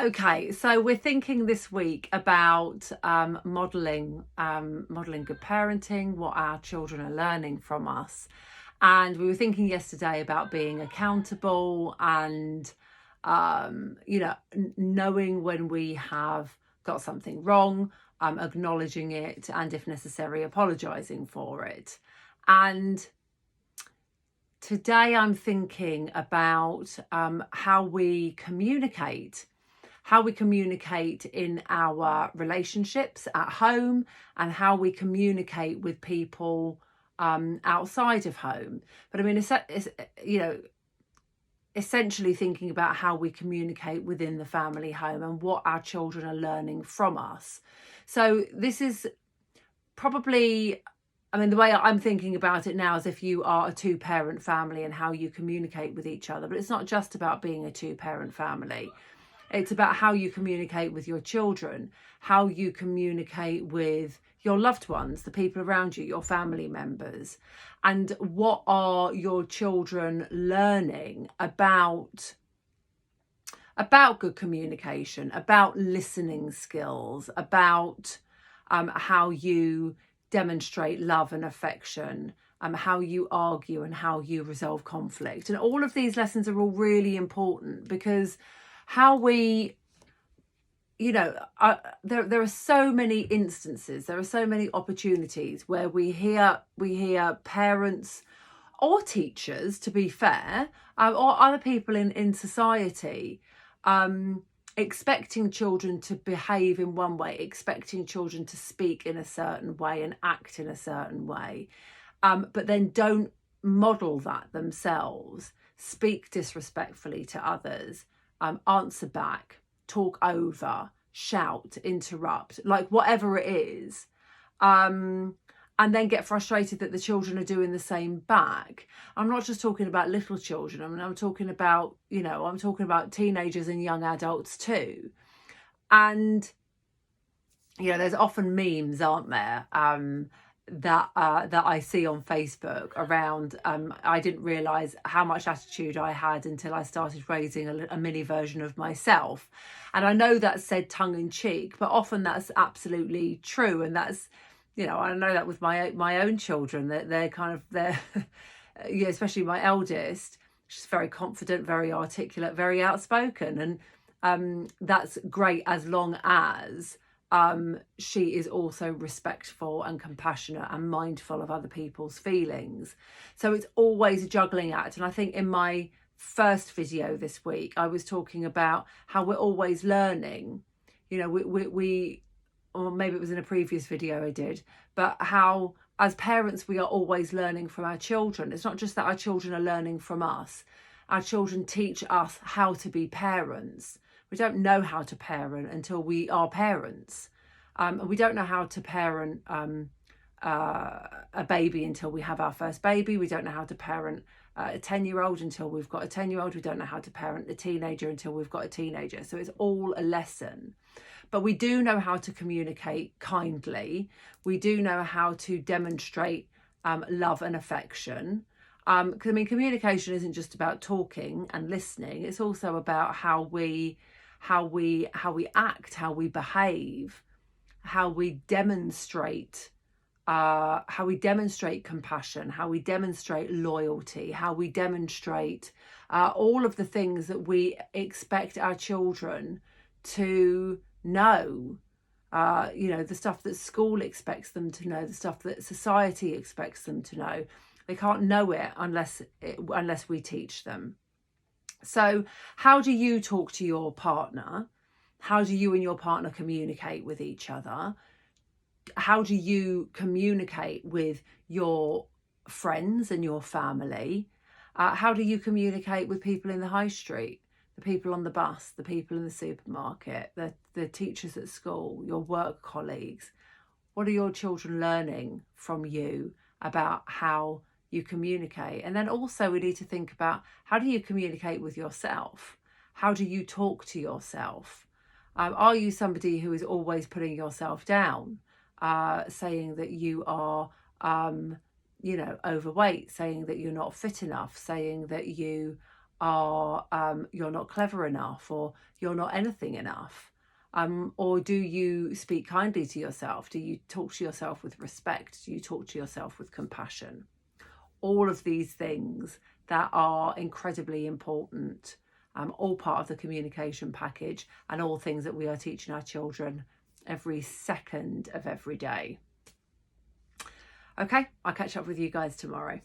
Okay, so we're thinking this week about modeling good parenting, what our children are learning from us. And we were thinking yesterday about being accountable and knowing when we have got something wrong, acknowledging it, and if necessary, apologizing for it. And today I'm thinking about how we communicate in our relationships at home, and how we communicate with people outside of home. But I mean, essentially thinking about how we communicate within the family home and what our children are learning from us. So this is probably, I mean, the way I'm thinking about it now is if you are a two-parent family and how you communicate with each other. But it's not just about being a two-parent family. It's about how you communicate with your children, how you communicate with your loved ones, the people around you, your family members, and what are your children learning about good communication, about listening skills, about how you demonstrate love and affection, how you argue and how you resolve conflict. And all of these lessons are all really important, because how we, there are so many instances, there are so many opportunities where we hear parents or teachers, to be fair, or other people in society expecting children to behave in one way, expecting children to speak in a certain way and act in a certain way, but then don't model that themselves, speak disrespectfully to others, answer back, talk over, shout, interrupt, like whatever it is, and then get frustrated that the children are doing the same back. I'm not just talking about little children. I mean, I'm talking about teenagers and young adults too. And there's often memes, aren't there, that I see on Facebook around I didn't realise how much attitude I had until I started raising a mini version of myself. And I know that's said tongue in cheek, but often that's absolutely true. And that's, I know that with my own children, that they're especially my eldest. She's very confident, very articulate, very outspoken, and that's great as long as she is also respectful and compassionate and mindful of other people's feelings. So it's always a juggling act. And I think in my first video this week, I was talking about how we're always learning. We or maybe it was in a previous video I did, but how as parents we are always learning from our children. It's not just that our children are learning from us. Our children teach us how to be parents. We don't know how to parent until we are parents. And we don't know how to parent a baby until we have our first baby. We don't know how to parent a 10-year-old until we've got a 10-year-old. We don't know how to parent a teenager until we've got a teenager. So it's all a lesson. But we do know how to communicate kindly. We do know how to demonstrate love and affection. Because communication isn't just about talking and listening. It's also about how we act, how we behave, how we demonstrate compassion, how we demonstrate loyalty, how we demonstrate all of the things that we expect our children to know. The stuff that school expects them to know, the stuff that society expects them to know. They can't know it unless we teach them. So how do you talk to your partner? How do you and your partner communicate with each other? How do you communicate with your friends and your family? How do you communicate with people in the high street, the people on the bus, the people in the supermarket, the teachers at school, your work colleagues? What are your children learning from you about how you communicate? And then also we need to think about, how do you communicate with yourself? How do you talk to yourself? Are you somebody who is always putting yourself down, saying that you are overweight, saying that you're not fit enough, saying that you are you're not clever enough, or you're not anything enough? Or do you speak kindly to yourself? Do you talk to yourself with respect? Do you talk to yourself with compassion? All of these things that are incredibly important, all part of the communication package, and all things that we are teaching our children every second of every day. Okay, I'll catch up with you guys tomorrow.